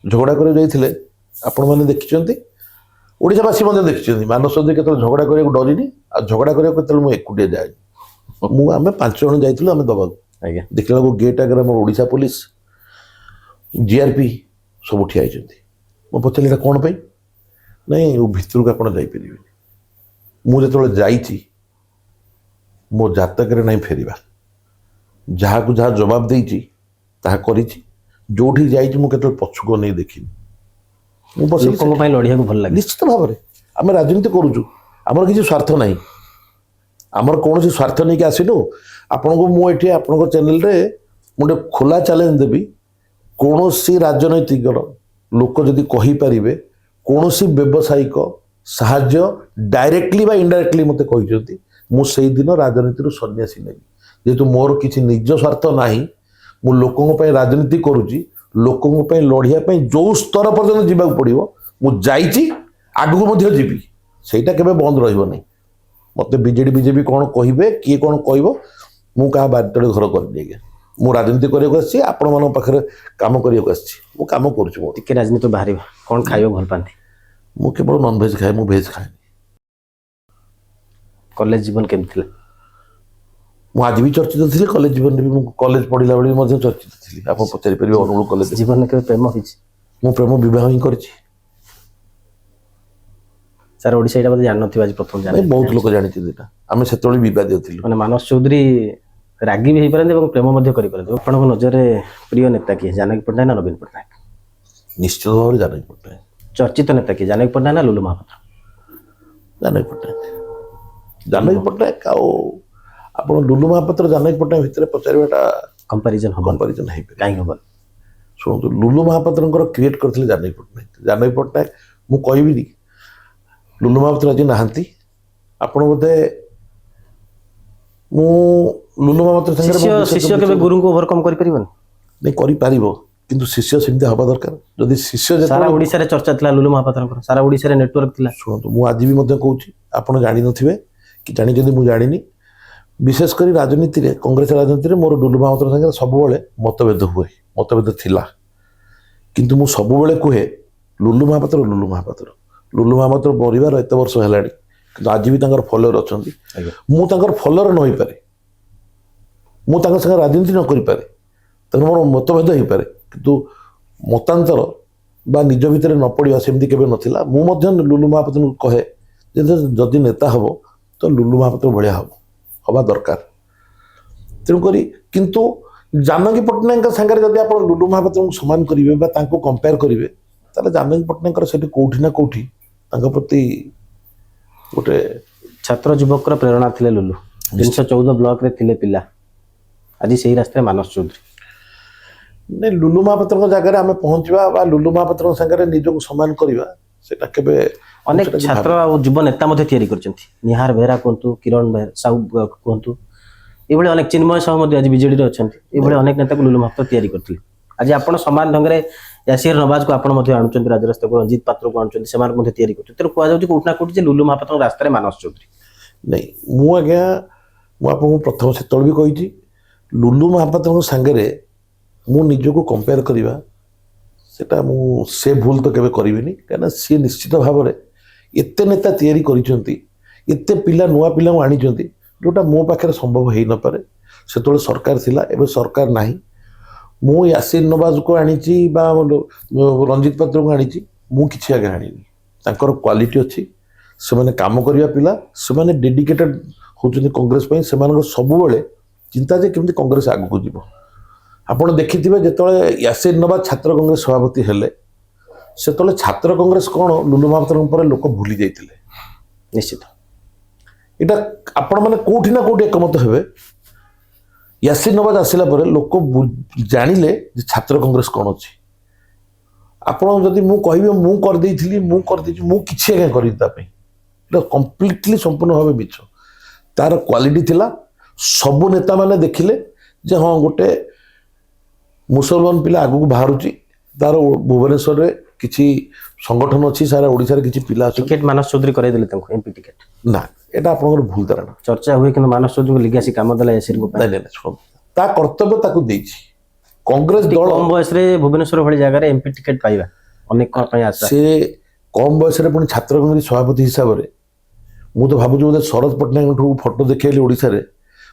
ଝଗଡ଼ା କରିବାକୁ ଯାଇଥିଲେ ଆପଣମାନେ ଦେଖିଛନ୍ତି, ଓଡ଼ିଶାବାସୀ ମଧ୍ୟ ଦେଖିଛନ୍ତି, ମାନସ ସହିତ କେତେବେଳେ ଝଗଡ଼ା କରିବାକୁ ଡରିନି, ଆଉ ଝଗଡ଼ା କରିବାକୁ କେତେବେଳେ ମୁଁ ଏକୁଟିଆ ଯାଏନି। ଆମେ 5 ଜଣ ଯାଇଥିଲୁ ଆମେ ଦେବାକୁ। ଆଜ୍ଞା। ଦେଖିଲା ବେଳକୁ ଗେଟ୍ ଆଗରେ ଆମର ଓଡ଼ିଶା ପୋଲିସ, GRP ସବୁ ଠିଆ ହେଇଛନ୍ତି। ମୁଁ ପଚାରିଲି ଏଇଟା କ'ଣ ପାଇଁ? ନାଇଁ ଭିତରକୁ ଆପଣ ଯାଇପାରିବେନି। ମୁଁ ଯେତେବେଳେ ଯାଇଛି ମୋ ଜାତକରେ ନାହିଁ ଫେରିବା। ଯାହାକୁ ଯାହା ଜବାବ ଦେଇଛି ତାହା କରିଛି। ଯୋଉଠି ଯାଇଛି ମୁଁ କେତେବେଳେ ପଛକୁ ନେଇ ଦେଖିନି। ମୁଁ ଲୋକଙ୍କ ପାଇଁ ଲଢ଼ିବାକୁ ଭଲ ଲାଗେ। ନିଶ୍ଚିତ ଭାବରେ ଆମେ ରାଜନୀତି କରୁଛୁ, ଆମର କିଛି ସ୍ୱାର୍ଥ ନାହିଁ। ଆମର କୌଣସି ସ୍ୱାର୍ଥ ନେଇକି ଆସିନୁ। ଆପଣଙ୍କୁ ମୁଁ ଏଠି ଆପଣଙ୍କ ଚ୍ୟାନେଲରେ ମୁଁ ଗୋଟେ ଖୋଲା ଚ୍ୟାଲେଞ୍ଜ ଦେବି, କୌଣସି ରାଜନୈତିକର ଲୋକ ଯଦି କହିପାରିବେ କୌଣସି ବ୍ୟବସାୟିକ ସାହାଯ୍ୟ ଡାଇରେକ୍ଟଲି ବା ଇନଡାଇରେକ୍ଟଲି ମୋତେ କହିଛନ୍ତି, ମୁଁ ସେଇଦିନ ରାଜନୀତିରୁ ସନ୍ନ୍ୟାସୀ ନେବି। ଯେହେତୁ ମୋର କିଛି ନିଜ ସ୍ୱାର୍ଥ ନାହିଁ, ମୁଁ ଲୋକଙ୍କ ପାଇଁ ରାଜନୀତି କରୁଛି, ଲୋକଙ୍କ ପାଇଁ ଲଢ଼ିବା ପାଇଁ ଯେଉଁ ସ୍ତର ପର୍ଯ୍ୟନ୍ତ ଯିବାକୁ ପଡ଼ିବ ମୁଁ ଯାଇଛି, ଆଗକୁ ମଧ୍ୟ ଯିବି। ସେଇଟା କେବେ ବନ୍ଦ ରହିବ ନାହିଁ। ମୋତେ ବିଜେପି କ'ଣ କହିବେ, କିଏ କ'ଣ କହିବ, ମୁଁ କାହା ବାଟରେ ଘର କରିନି ଆଜ୍ଞା। ମୁଁ ରାଜନୀତି କରିବାକୁ ଆସିଛି, ଆପଣମାନଙ୍କ ପାଖରେ କାମ କରିବାକୁ ଆସିଛି। ମୁଁ କାମ କରୁଛି। ମୋର ଟିକେ ରାଜନୀତି ବାହାରିବା, କ'ଣ ଖାଇବାକୁ ଭଲ ପାଆନ୍ତି? ମୁଁ କେବଳ ନନଭେଜ୍ ଖାଏ, ମୁଁ ଭେଜ୍ ଖାଏନି। କଲେଜ ଜୀବନ କେମିତି ଥିଲା? ମୁଁ ଆଜି ବି ଚର୍ଚ୍ଚିତ ଥିଲି, କଲେଜ ଜୀବନରେ ବି ମୁଁ କଲେଜ ପଢ଼ିଲା ବେଳେ ବି ମଧ୍ୟ ଚର୍ଚ୍ଚିତ ଥିଲି। ଆପଣ ପଚାରିପାରିବେ ଅନୁଗୁଳ କଲେଜ। ଜୀବନରେ କେବେ ପ୍ରେମ ହେଇଛି? ମୁଁ ପ୍ରେମ ବିବାହ ହିଁ କରିଛି। ସାର୍ ଓଡ଼ିଶା ଏଇଟା ବୋଧେ ଜାଣିନଥିବ, ଆଜି ପ୍ରଥମ ଜାଣିଲି। ବହୁତ ଲୋକ ଜାଣିଛନ୍ତି ଏଇଟା। ଆମେ ସେତେବେଳେ ବିବାଦୀୟ ଥିଲୁ। ମାନେ ମାନସ ଚୌଧୁରୀ ରାଗି ବି ହେଇପାରନ୍ତି ଏବଂ ପ୍ରେମ ମଧ୍ୟ କରିପାରନ୍ତି। ଆପଣଙ୍କ ନଜରରେ ପ୍ରିୟ ନେତା କିଏ, ଜାନକୀ ପଟ୍ଟନାୟକ ନା ନବୀନ ପଟ୍ଟନାୟକ? ନିଶ୍ଚିତ ଭାବରେ ଜାନକୀ ପଟ୍ଟନାୟକ। ଚର୍ଚ୍ଚିତ ନେତା କିଏ, ଜାନକୀ ପଟ୍ଟନାୟକ ନା ଲୁଲୁ ମହାପାତ୍ର? ଜାନକୀ ପଟ୍ଟନାୟକ। ଜାନକୀ ପଟ୍ଟନାୟକ ଆଉ ଆପଣ ଲୁଲୁ ମହାପାତ୍ର ଜାନକୀ ପଟ୍ଟନାୟକ ଭିତରେ ପଚାରିବାଟା କମ୍ପାରିଜନ ହେବ? କମ୍ପାରିଜନ ହେଇପାରିବ। କାହିଁକି ହବନି? ଶୁଣନ୍ତୁ, ଲୁଲୁ ମହାପାତ୍ରଙ୍କର କ୍ରିଏଟ୍ କରିଥିଲେ ଜାନକୀ ପଟ୍ଟନାୟକ। ଜାନକୀ ପଟ୍ଟନାୟକ ମୁଁ କହିବିନି, ଲୁଲୁ ମହାପାତ୍ର ଆଜି ନାହାନ୍ତି। ଆପଣ ବୋଧେ ମୁଁ ଲୁଲୁ ମହାପାତ୍ର ସାଙ୍ଗରେ ଶିଷ୍ୟ କେବେ ଗୁରୁଙ୍କୁ ଓଭରକମ୍ କରିପାରିବନି? ନାଇଁ, କରିପାରିବ, କିନ୍ତୁ ଶିଷ୍ୟ ସେମିତି ହେବା ଦରକାର। ଯଦି ଶିଷ୍ୟ ସାରା ଓଡ଼ିଶାରେ ଚର୍ଚ୍ଚା ଥିଲା ଲୁଲୁ ମହାପାତ୍ରଙ୍କର, ସାରା ଓଡ଼ିଶାରେ ନେଟୱାର୍କ ଥିଲା। ଶୁଣନ୍ତୁ, ମୁଁ ଆଜି ବି ମଧ୍ୟ କହୁଛି, ଆପଣ ଜାଣିନଥିବେ କି ଜାଣିଛନ୍ତି ମୁଁ ଜାଣିନି, ବିଶେଷ କରି ରାଜନୀତିରେ, କଂଗ୍ରେସ ରାଜନୀତିରେ ମୋର ଲୁଲୁ ମହାପାତ୍ର ସାଙ୍ଗରେ ସବୁବେଳେ ମତଭେଦ ହୁଏ, ମତଭେଦ ଥିଲା। କିନ୍ତୁ ମୁଁ ସବୁବେଳେ କୁହେ ଲୁଲୁ ମହାପାତ୍ର ଲୁଲୁ ମହାପାତ୍ର ମରିବାର ଏତେ ବର୍ଷ ହେଲାଣି, କିନ୍ତୁ ଆଜି ବି ତାଙ୍କର ଫଲୋଅର ଅଛନ୍ତି। ମୁଁ ତାଙ୍କର ଫଲୋଅର ନ ହେଇପାରେ, ମୁଁ ତାଙ୍କ ସାଙ୍ଗରେ ରାଜନୀତି ନ କରିପାରେ, ତେଣୁ ମୋର ମତଭେଦ ହେଇପାରେ, କିନ୍ତୁ ମତାନ୍ତର ବା ନିଜ ଭିତରେ ନ ପଡ଼ିବା ସେମିତି କେବେ ନଥିଲା। ମୁଁ ମଧ୍ୟ ଲୁଲୁ ମହାପାତ୍ରଙ୍କୁ କହେ ଯେ ଯଦି ନେତା ହେବ ତ ଲୁଲୁ ମହାପାତ୍ର ଭଳିଆ ହବା ଦରକାର। ତେଣୁକରି କିନ୍ତୁ ଜାନକୀ ପଟ୍ଟନାୟକଙ୍କ ସାଙ୍ଗରେ ଯଦି ଆପଣ ଲୁଲୁ ମହାପାତ୍ରଙ୍କୁ ସମାନ କରିବେ ବା ତାଙ୍କୁ କମ୍ପେୟାର କରିବେ, ତାହେଲେ ଜାନକୀ ପଟ୍ଟନାୟକଙ୍କର ସେଠି କୋଉଠି ନା କୋଉଠି ତାଙ୍କ ପ୍ରତି ଗୋଟେ ଛାତ୍ର ଯୁବକର ପ୍ରେରଣା ଥିଲେ ଲୁଲୁ। 314 ବ୍ଲକରେ ଥିଲେ ପିଲା, ଆଜି ସେଇ ରାସ୍ତାରେ ମାନସ ଚୌଧୁରୀ। ନାଇଁ, ଲୁଲୁ ମହାପାତ୍ରଙ୍କ ଜାଗାରେ ଆମେ ପହଞ୍ଚିବା ବା ଲୁଲୁ ମହାପାତ୍ରଙ୍କ ସାଙ୍ଗରେ ନିଜକୁ ସମାନ କରିବା, ସେଟା କେବେ ଅନେକ ଛାତ୍ର ଆଉ ଯୁବ ନେତା ମଧ୍ୟ ତିଆରି କରିଛନ୍ତି। ନିହାର ବେହେରା କୁହନ୍ତୁ, କିରଣ ସାହୁ କୁହନ୍ତୁ, ଏଇଭଳି ଅନେକ, ଚିନ୍ମୟ ସାହୁ ମଧ୍ୟ ଆଜି ବିଜେଡିରେ ଅଛନ୍ତି। ଏଇଭଳି ଅନେକ ନେତାକୁ ଲୁଲୁ ମହାପାତ୍ର ତିଆରି କରିଥିଲେ। ଆଜି ଆପଣ ସମାନ ଢଙ୍ଗରେ ୟାସିର ନବାଜକୁ ଆପଣ ମଧ୍ୟ ଆଣୁଛନ୍ତି ରାଜରାସ୍ତାକୁ, ରଞ୍ଜିତ ପାତ୍ରକୁ ଆଣୁଛନ୍ତି, ସେମାନଙ୍କୁ ମଧ୍ୟ ତିଆରି କରୁଛନ୍ତି। ତେଣୁ କୁହାଯାଉଛି କୋଉଠି ନା କୋଉଠି ଯେ ଲୁଲୁ ମହାପାତ୍ରଙ୍କ ରାସ୍ତାରେ ମାନସ ଚୌଧୁରୀ। ନାଇଁ, ମୁଁ ଆପଣଙ୍କୁ ପ୍ରଥମ ସେତେବେଳେ ବି କହିଛି, ଲୁଲୁ ମହାପାତ୍ରଙ୍କ ସାଙ୍ଗରେ ମୁଁ ନିଜକୁ କମ୍ପେୟାର କରିବା ସେଟା ମୁଁ ସେ ଭୁଲ ତ କେବେ କରିବିନି, କାହିଁକିନା ସିଏ ନିଶ୍ଚିତ ଭାବରେ ଏତେ ନେତା ତିଆରି କରିଛନ୍ତି, ଏତେ ପିଲା ନୂଆ ପିଲାଙ୍କୁ ଆଣିଛନ୍ତି ଯୋଉଟା ମୋ ପାଖରେ ସମ୍ଭବ ହେଇନପାରେ। ସେତେବେଳେ ସରକାର ଥିଲା, ଏବେ ସରକାର ନାହିଁ। ମୁଁ ୟାସିନ ନବାଜକୁ ଆଣିଛି ବା ରଞ୍ଜିତ ପାତ୍ରକୁ ଆଣିଛି, ମୁଁ କିଛି ଆଗେ ଆଣିନି। ତାଙ୍କର କ୍ୱାଲିଟି ଅଛି, ସେମାନେ କାମ କରିବା ପିଲା, ସେମାନେ ଡେଡିକେଟେଡ୍ ହେଉଛନ୍ତି କଂଗ୍ରେସ ପାଇଁ। ସେମାନଙ୍କର ସବୁବେଳେ ଚିନ୍ତା ଯେ କେମିତି କଂଗ୍ରେସ ଆଗକୁ ଯିବ। ଆପଣ ଦେଖିଥିବେ ଯେତେବେଳେ ୟାସିନ ନବାଜ ଛାତ୍ର କଂଗ୍ରେସ ସଭାପତି ହେଲେ, ସେତେବେଳେ ଛାତ୍ର କଂଗ୍ରେସ କ'ଣ ଲୁଲୁ ମହାପାତ୍ରଙ୍କ ପରେ ଲୋକ ଭୁଲି ଯାଇଥିଲେ। ନିଶ୍ଚିତ ଏଇଟା ଆପଣମାନେ କୋଉଠି ନା କୋଉଠି ଏକମତ ହେବେ। ୟାସିନ ନବାଜ ଆସିଲା ପରେ ଲୋକ ଜାଣିଲେ ଯେ ଛାତ୍ର କଂଗ୍ରେସ କ'ଣ ଅଛି। ଆପଣ ଯଦି ମୁଁ କହିବି ମୁଁ କରିଦେଇଥିଲି, ମୁଁ କରିଦେଇଛି, ମୁଁ କିଛି ଆଜ୍ଞା କରିନି ତା ପାଇଁ, ଏଇଟା କମ୍ପ୍ଲିଟଲି ସମ୍ପୂର୍ଣ୍ଣ ଭାବେ ମିଛ। ତାର କ୍ୱାଲିଟି ଥିଲା। ସବୁ ନେତାମାନେ ଦେଖିଲେ ଯେ ହଁ ଗୋଟେ ମୁସଲମାନ ପିଲା ଆଗକୁ ବାହାରୁଛି, ତାର ଭୁବନେଶ୍ୱରରେ କିଛି ସଂଗଠନ ଅଛି, ସାରା ଓଡ଼ିଶାରେ କିଛି ପିଲା ଅଛନ୍ତି। ଟିକେଟ ମାନସ ଚୌଧୁରୀ କରାଇଦେଲେ ତାଙ୍କୁ ଏମପି ଟିକେଟ। ନା, ଏଇଟା ଆପଣଙ୍କର ଭୁଲ ଧାରଣା। ଚର୍ଚ୍ଚା ହୁଏ କିନ୍ତୁ ମାନସ ଚୌଧୁରୀଙ୍କୁ ଲିଗାସି କାମ ଦେଲା ଏସିରଙ୍କୁ। ନାଇଁ ନାଇଁ ଶୁଣନ୍ତୁ, ତା କର୍ତ୍ତବ୍ୟ ତାକୁ ଦେଇଛି କଂଗ୍ରେସ ଦଳ। କମ ବୟସରେ ଭୁବନେଶ୍ୱର ଭଳି ଜାଗାରେ ଏମପି ଟିକେଟ ପାଇବା ଅନେକ ପାଇଁ ଆଶା। ସେ କମ ବୟସରେ ପୁଣି ଛାତ୍ର କଂଗ୍ରେସ ସଭାପତି ହିସାବରେ, ମୁଁ ତ ଭାବୁଛି ବୋଧେ ଶରଦ ପଟ୍ଟନାୟକଠୁ ଫଟୋ ଦେଖେଇଲି ଓଡ଼ିଶାରେ,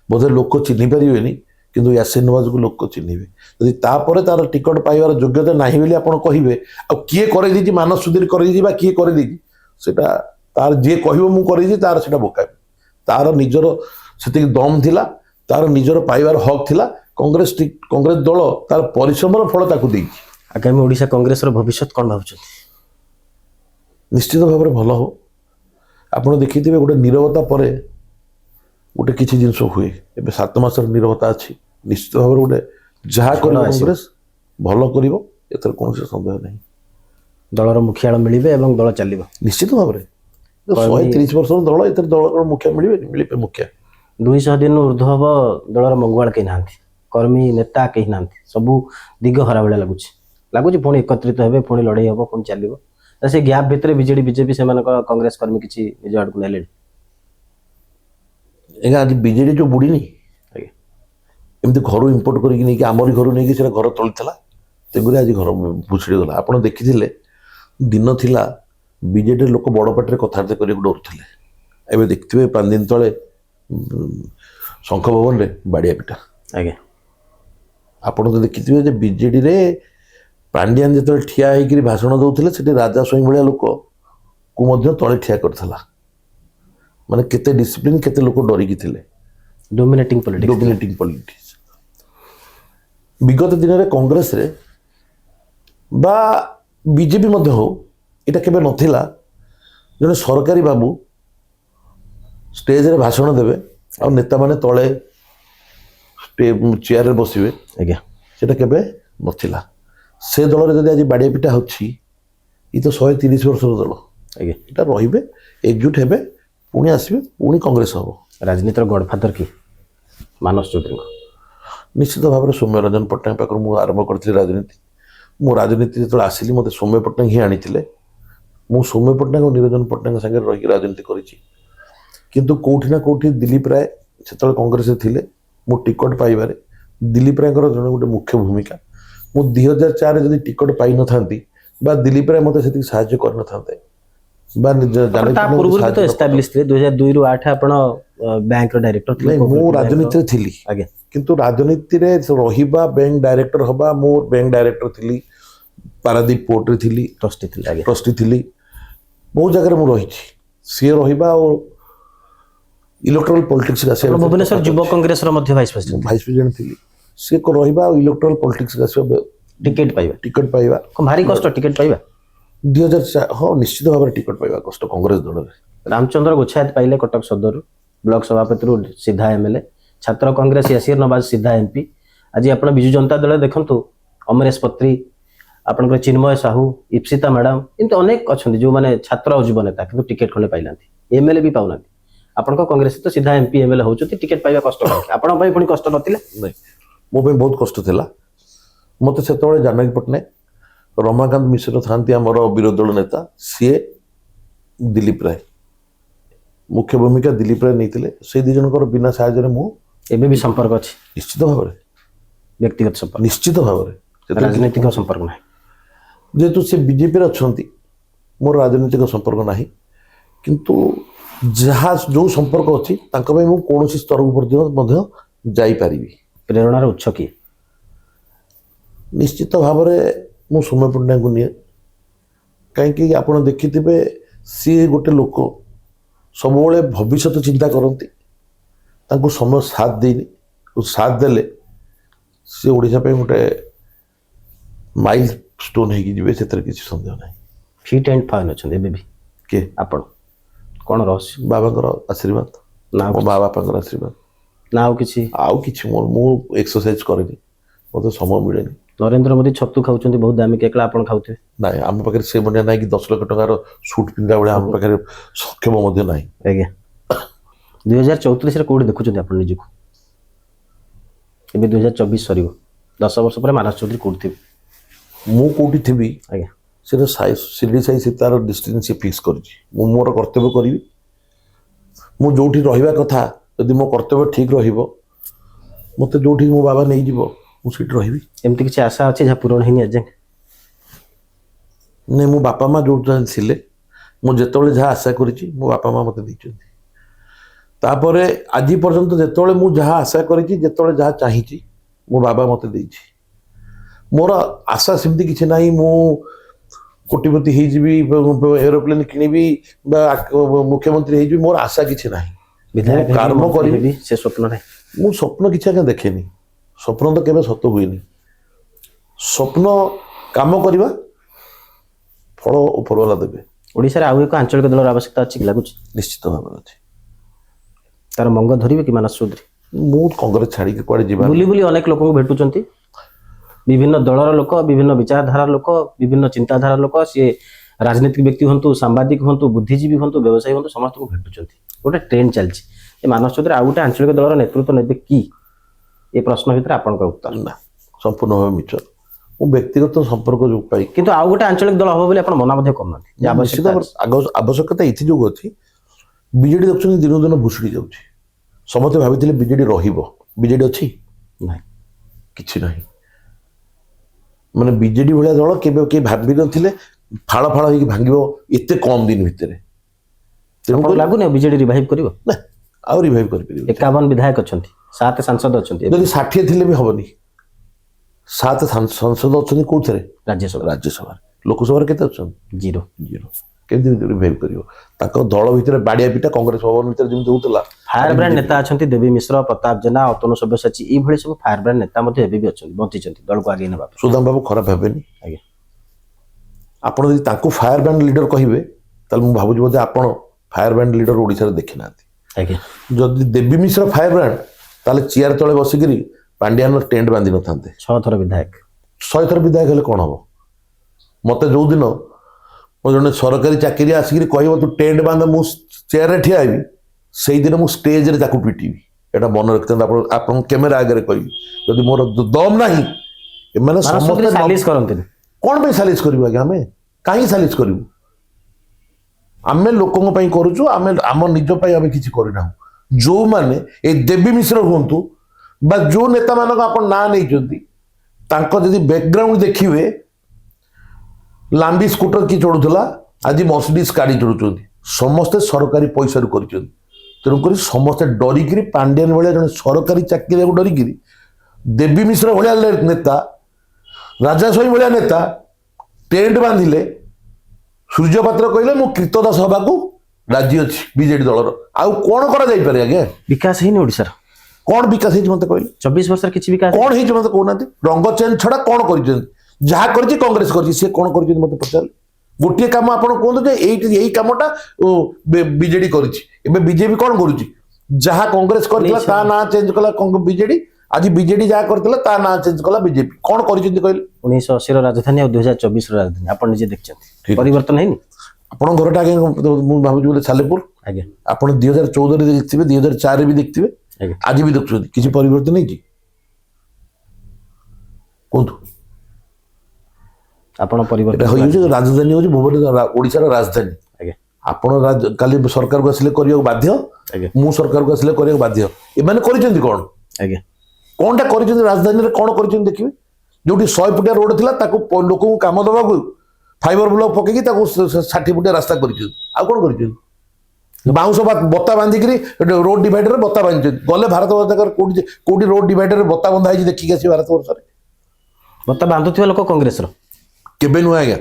ବୋଧେ ଲୋକ ଚିହ୍ନି ପାରିବେନି, କିନ୍ତୁ ୟାସିନ ନୱାଜକୁ ଲୋକ ଚିହ୍ନିବେ। ଯଦି ତାପରେ ତାର ଟିକଟ ପାଇବାର ଯୋଗ୍ୟତା ନାହିଁ ବୋଲି ଆପଣ କହିବେ, ଆଉ କିଏ କରେଇଦେଇଛି, ମାନସ ଚୌଧୁରୀ କରେଇଦେଇଛି ବା କିଏ କରେଇଦେଇଛି, ସେଟା ତାର ଯିଏ କହିବ ମୁଁ କରେଇଛି ତାର ସେଟା ବୋକାମି। ତାର ନିଜର ସେତିକି ଦମ ଥିଲା, ତାର ନିଜର ପାଇବାର ହକ୍ ଥିଲା। କଂଗ୍ରେସ ଦଳ ତାର ପରିଶ୍ରମର ଫଳ ତାକୁ ଦେଇଛି। ଆଗାମୀ ଓଡ଼ିଶା କଂଗ୍ରେସର ଭବିଷ୍ୟତ କ'ଣ ଭାବୁଛନ୍ତି? ନିଶ୍ଚିତ ଭାବରେ ଭଲ ହବ। ଆପଣ ଦେଖିଥିବେ ଗୋଟେ ନୀରବତା ପରେ ଗୋଟେ କିଛି ଜିନିଷ ହୁଏ। ଏବେ 7 ମାସର ନୀରବତା ଅଛି। ନିଶ୍ଚିତ ଭାବରେ ଗୋଟେ ଯାହା କରିବ କଂଗ୍ରେସ ଭଲ କରିବ, ଏଥିରେ କୌଣସି ସନ୍ଦେହ ନାହିଁ। ଦଳର ମୁଖିଆଳ ମିଳିବେ ଏବଂ ଦଳ ଚାଲିବ ନିଶ୍ଚିତ ଭାବରେ। 130 ବର୍ଷର ଦଳ, ଏଥିରେ ଦଳର ମୁଖିଆ ମିଳିବେ ମୁଖିଆ। 200 ଦିନରୁ ଉର୍ଦ୍ଧ୍ୱ ହବ ଦଳର ମଙ୍ଗୁଆଳ କେହି ନାହାନ୍ତି, କର୍ମୀ ନେତା କେହି ନାହାନ୍ତି, ସବୁ ଦିଗ ହରା ଭଳିଆ ଲାଗୁଛି। ପୁଣି ଏକତ୍ରିତ ହେବେ, ପୁଣି ଲଢ଼େଇ ହବ, ପୁଣି ଚାଲିବ। ସେ ଗ୍ୟାପ୍ ଭିତରେ ବିଜେଡି ବିଜେପି ସେମାନଙ୍କ କଂଗ୍ରେସ କର୍ମୀ କିଛି ନିଜ ଆଡ଼କୁ ନେଲେଣି। ଆଜ୍ଞା ଆଜି ବିଜେଡି ଯୋଉ ବୁଡ଼ିନି, ଏମିତି ଘରୁ ଇମ୍ପୋର୍ଟ କରିକି ନେଇକି ଆମରି ଘରୁ ନେଇକି ସେଟା ଘର ତଳିଥିଲା, ତେଣୁକରି ଆଜି ଘର ଭୁଷୁଡ଼ି ଗଲା। ଆପଣ ଦେଖିଥିଲେ ଦିନ ଥିଲା ବିଜେଡିର ଲୋକ ବଡ଼ ପାଟିରେ କଥାବାର୍ତ୍ତା କରିବାକୁ ଡରୁଥିଲେ। ଏବେ ଦେଖିଥିବେ 5 ଦିନ ତଳେ ଶଙ୍ଖ ଭବନରେ ବାଡ଼ିଆ ପିଟା। ଆଜ୍ଞା, ଆପଣ ତ ଦେଖିଥିବେ ଯେ ବିଜେଡିରେ ପାଣ୍ଡିଆନ ଯେତେବେଳେ ଠିଆ ହେଇକିରି ଭାଷଣ ଦଉଥିଲେ, ସେଠି ରାଜା ସ୍ୱାଇଁ ଭଳିଆ ଲୋକକୁ ମଧ୍ୟ ତଳେ ଠିଆ କରିଥିଲା। ମାନେ କେତେ ଡିସିପ୍ଲିନ, କେତେ ଲୋକ ଡରିକି ଥିଲେ। Dominating politics. ବିଗତ ଦିନରେ କଂଗ୍ରେସରେ ବା ବିଜେପି ମଧ୍ୟ ହଉ, ଏଇଟା କେବେ ନଥିଲା ଜଣେ ସରକାରୀ ବାବୁ ଷ୍ଟେଜରେ ଭାଷଣ ଦେବେ ଆଉ ନେତାମାନେ ତଳେ ଚେୟାରରେ ବସିବେ। ଆଜ୍ଞା, ସେଟା କେବେ ନଥିଲା। ସେ ଦଳରେ ଯଦି ଆଜି ବାଡ଼ିଆ ପିଟା ହେଉଛି, ଇଏ ତ 130 ବର୍ଷର ଦଳ। ଆଜ୍ଞା, ଏଇଟା ରହିବେ, ଏକଜୁଟ ହେବେ, ପୁଣି ଆସିବେ, ପୁଣି କଂଗ୍ରେସ ହବ। ରାଜନୀତିର ଗଡଫାଦର କି ମାନସ ଚୌଧୁରୀଙ୍କ? ନିଶ୍ଚିତ ଭାବରେ ସୌମ୍ୟ ରଞ୍ଜନ ପଟ୍ଟନାୟକ ପାଖରୁ ମୁଁ ଆରମ୍ଭ କରିଥିଲି ରାଜନୀତି। ମୁଁ ରାଜନୀତି ଯେତେବେଳେ ଆସିଲି, ମୋତେ ସୌମ୍ୟ ପଟ୍ଟନାୟକ ହିଁ ଆଣିଥିଲେ। ମୁଁ ସୌମ୍ୟ ପଟ୍ଟନାୟକ ଓ ନିରଞ୍ଜନ ପଟ୍ଟନାୟକ ସାଙ୍ଗରେ ରହିକି ରାଜନୀତି କରିଛି। କିନ୍ତୁ କୋଉଠି ନା କୋଉଠି ଦିଲ୍ଲୀପ ରାୟ ସେତେବେଳେ କଂଗ୍ରେସରେ ଥିଲେ, ମୁଁ ଟିକଟ ପାଇବାରେ ଦିଲ୍ଲୀପ ରାୟଙ୍କର ଜଣେ ଗୋଟେ ମୁଖ୍ୟ ଭୂମିକା। ମୁଁ 2004ରେ ଯଦି ଟିକଟ ପାଇନଥାନ୍ତି ବା ଦିଲ୍ଲୀପ ରାୟ ମୋତେ ସେତିକି ସାହାଯ୍ୟ କରିନଥାନ୍ତେ ବା ତା ପୂର୍ବରୁ ତ ଏଷ୍ଟାବ୍ଲିଶ ଥିଲେ। 2002ରୁ 8 ଆପଣ ବ୍ୟାଙ୍କର ଡାଇରେକ୍ଟର ଥିଲେ। ମୁଁ ରାଜନୀତିରେ ଥିଲି, ଆଜ୍ଞା, କିନ୍ତୁ ରାଜନୀତିରେ ରହିବା, ବ୍ୟାଙ୍କ ଡାଇରେକ୍ଟର ହବା, ମୁଁ ବ୍ୟାଙ୍କ ଡାଇରେକ୍ଟର ଥିଲି, ପାରାଦୀପ ପୋର୍ଟରେ ଥିଲି, ଟ୍ରଷ୍ଟି ଥିଲି, ବହୁତ ଜାଗାରେ ମୁଁ ରହିଛି। ସିଏ ରହିବା ଆଉ ଇଲେକ୍ଟ୍ରାଲ ପଲିଟିକ୍ସ ଆସିବା, ଭୁବନେଶ୍ୱର ଯୁବ କଂଗ୍ରେସର ମଧ୍ୟ ଭାଇସ୍ ପ୍ରେସିଡେଣ୍ଟ ଥିଲି। ସିଏ ରହିବା ଆଉ ଇଲେକ୍ଟ୍ରାଲ ପଲିଟିକ୍ସ ଆସିବା, ଟିକେଟ ପାଇବା ଭାରି କଷ୍ଟ। ଟିକେଟ ପାଇବା 2004, ହଁ ନିଶ୍ଚିତ ଭାବରେ ଟିକେଟ ପାଇବା କଷ୍ଟ କଂଗ୍ରେସ ଦଳରେ। ରାମଚନ୍ଦ୍ର ଗୋଛାୟତ ପାଇଲେ କଟକ ସଦରରୁ, ବ୍ଲକ ସଭାପତିରୁ ସିଧା ଏମଏଲଏ। ଛାତ୍ର କଂଗ୍ରେସ ୟାସିର ନବାଜ ସିଧା ଏମପି। ଆଜି ଆପଣ ବିଜୁ ଜନତା ଦଳରେ ଦେଖନ୍ତୁ, ଅମରେଶ ପତ୍ରୀ, ଆପଣଙ୍କର ଚିନ୍ମୟ ସାହୁ, ଇପ୍ସିତା ମ୍ୟାଡାମ, ଏମିତି ଅନେକ ଅଛନ୍ତି ଯେଉଁମାନେ ଛାତ୍ର ଆଉ ଯୁବ ନେତା, କିନ୍ତୁ ଟିକେଟ ଖଣ୍ଡେ ପାଇନାହାନ୍ତି, ଏମଏଲଏ ବି ପାଉନାହାନ୍ତି। ଆପଣଙ୍କ କଂଗ୍ରେସ ତ ସିଧା ଏମପି ଏମଏଲଏ ହେଉଛନ୍ତି, ଟିକେଟ ପାଇବା କଷ୍ଟ। ଆପଣଙ୍କ ପାଇଁ ପୁଣି କଷ୍ଟ ନଥିଲା? ନାଇଁ, ମୋ ପାଇଁ ବହୁତ କଷ୍ଟ ଥିଲା। ମୋତେ ସେତେବେଳେ ଜାନକୀ ପଟ୍ଟନାୟକ, ରମାକାନ୍ତ ମିଶ୍ର ଥାନ୍ତି ଆମର ବିରୋଧୀ ଦଳ ନେତା, ସିଏ ଦିଲ୍ଲୀପ ରାୟ, ମୁଖ୍ୟ ଭୂମିକା ଦିଲ୍ଲୀପ ରାୟ ନେଇଥିଲେ। ସେଇ 2 ଜଣଙ୍କର ବିନା ସାହାଯ୍ୟରେ ମୁଁ ଏବେ ବି ସମ୍ପର୍କ ଅଛି? ନିଶ୍ଚିତ ଭାବରେ, ବ୍ୟକ୍ତିଗତ ସମ୍ପର୍କ, ନିଶ୍ଚିତ ଭାବରେ, ରାଜନୈତିକ ସମ୍ପର୍କ ନାହିଁ। जेहेतु से बीजेपी अच्छी मोर राजनीतिक संपर्क नहीं किंतु जहाँ जो संपर्क अच्छी कौन स्तर को जापारि प्रेरणार उत्स किए? निश्चित भाव में मु सौम्य पट्टनायक को निए कहीं आप देखिथे सी गोटे लोक सब भविष्य चिंता करती समय साथ देनी साथ देले सी ओडिशा पे गोटे माइल स्टोन होगी किसी सन्देह ना फिट एंड फाइन अच्छा भी किए आपण कौन रहस्य? बाबा आशीर्वाद ना मो माँ बापा आशीर्वाद ना आउ किसी मु एक्सरसाइज करेनि मत समय मिले नरेंद्र मोदी छतु खाऊं बहुत दामी केकला आप खाऊे ना आम पाखे से मन ना कि 10 लाख टकर सुट पिंधा भाई आम पाखे सक्षम ना आज्ञा 2034 कौटी देखुं आप निजक ए 2024 सर 10 वर्ष पर मानस चौधरी कौटी थे मु कौटी थी आज्ञा से शिरडी साई से तार डिस्टेंस फिक्स कर मोर कर्तव्य करी मु जो रहा कथा यदि मो कर्तव्य ठीक मत जो मो बाबा नहीं जीव मुझे रही एमती किसी आशा अच्छी जहाँ पूरण होनी आज नहीं मो बापा माँ जो थे मुझे जहाँ आशा करी मो बापा माँ मत तापर आज पर्यंत जो मुझे आशा करी जहाँ चाहिए मो बाबा मत मोर आशा सेमती किसी ना मु कोटिपति हो एरोप्लेन किणवी मुख्यमंत्री हो मोर आशा किसी ना विधायक कर्म करी से स्वप्न ना मु स्वप्न किसी आगे देखेनि स्वप्न तो केवे सत हुए स्वप्न काम करवा फल उपरवाला देवे ओडिशा रे आउ एक आंचलिक दलर आवश्यकता अच्छी कि लगुच निश्चित भाव में अच्छी तार मंग धरिबे कि मानस चौधरी मु कांग्रेस छाड़ी के कुआडे जीवा बुली बुली अनेक लोक भेटुचंती विभिन्न दलर लोक विभिन्न विचारधारा लोक विभिन्न चिंताधारा लोक सी राजनीतिक व्यक्ति हूँ सांबादिक हूँ बुद्धिजीवी हूँ व्यवसायी हूँ समस्त को भेटुचंती गोटे ट्रेंड चलती मानस चौधरी आउ गोटे आंचलिक दलर नेतृत्व नेबे कि ये प्रश्न भितर आपन का उत्तर ना संपूर्ण भाव मिछ मु व्यक्तिगत संपर्क जो पाई किंतु आउ गोटे आंचलिक दल हम बोली आपण मना मध्ये करना निश्चित आवश्यकता ये जो अच्छी बीजेडी देखुन दिन दिन भुषुड़ी जाऊँ समस्त भाई बीजेडी बीजेडी अच्छी नहीं किसी ना माने बीजेडी भाया दल के भावी नथिले फाड़ फाड़ हो भांग एत कम दिन भितर लगुनि बीजेडी रिवाइव करिवो ना आउ रिवाइव कर 51 विधायक अछंती 7 सांसद अछंती यदि 60 थिले भी हबनी 7 सांसद अछंती कोथरे राज्यसभा लोकसभा केते अछंती जीरो केमति रिवाइव करिवो ताको दल भितर बाडिया पिटा कांग्रेस भवन भितर जेमति होतला फायर ब्रांड नेता अछंती देवी मिश्र प्रताप जेना अतनु सब्यसाची ई भଳି सब फायर ब्रांड नेता मध्ये एबे भी अछंती बंचिचंती दल को आगे नेबा सुदाम बाबू खराब हेबेनी आगे आपण यदि ताको फायर ब्रांड लीडर कहिबे तल मु भाबु बोधे आपण फायर ब्रांड लीडर ओडिसा रे देखि नाथि आगे जदि देवी मिश्र फायर ब्रांड ताले चेयर तले बसिकरी पांड्यान टेंट बांधी न थांते 6 थर विधायक 100 थर विधायक हेले कोन हबो मते जो दिन मो जने सरकारी चाकरी आसिकरी कहबो तू टेंट बांध मु चेयर रे ठिया आबी सेई दिन मु स्टेज रे ताकू पिटीबी एटा मन रखते आपण कैमरा आगे कहि जदि मोर दम नाही माने समस्त सालिस करंती कौन पे सालिस करू आगे आमे कहीं सालिस करू आमे लोकों पई करूछु आमे आम निज पई आमे किछि करिना जो माने ए देवी मिश्र हुंतु बा जो नेता मानक आपण ना नै जंती तांको जदि बैकग्राउंड देखिवे लांबी स्कूटर की चढ़ुला आज मर्सिडीज गाड़ी चढ़ुचंती समस्ते सरकारी पैसा रु करिचंती तेणुक समस्ते डरिकी पांड्यान भाया जन सरकारी चाकरी को डरिकी देवी मिश्र भाया नेता राजा स्वाई भाया नेता टेंट बांधिले सूर्य पात्र कहले मु कृतदास हवा को राजी अच्छी बीजेडी दलर आउ कौन करा जाई पारे आगे विकास ही ओडिसा कौन विकास है मत कहले 24 वर्ष किछि विकास कौन है मत कहना रंग चेंज छड़ा कौन कर जहाँ कर कांग्रेस कर कौन कर मत पचार गोटे कम आप कहते यही कमटा बीजेडी कर बीजेपी कौन करुच्ची जहाँ कांग्रेस कर ना चेंज कला बीजेडी आज बीजेडी जहाँ करता ना चेंज कला बीजेपी कौन कर 1980 राजधानी और 2024 राजधानी आप निजे देखते परिवर्तन है आपण घरटा आगे भावुँ सालेपुर आगे आप 2014 देखिए 2004 भी देखिए आज भी देखुं किसी परिवर्तन नहीं कहतु आपण परिवर्तन राजधानी हूँ भुवनेश्वर ओडिशा राजधानी आपण काली सरकार को आसिले करने बाध्य मु सरकार को आसिले करने बाध्य एमाने करिसेंती कौन कौनटा कर राजधानी कौन कर देखिए जो 100 फुटिया रोड थिला ताको लोक कम दबा फाइबर ब्लॉक पकईकि 60 फुटिया रास्ता कर बाउंस बत्ता बांधिक रोड डिवाइडर बत्ता बांधि गले भारत वर्ष कौटी रोड डिवाइडर बत्ता बंधा है देखिक आस भारत वर्ष बता बांधुଥିବା लोक कांग्रेस रो केबे नुह आज्ञा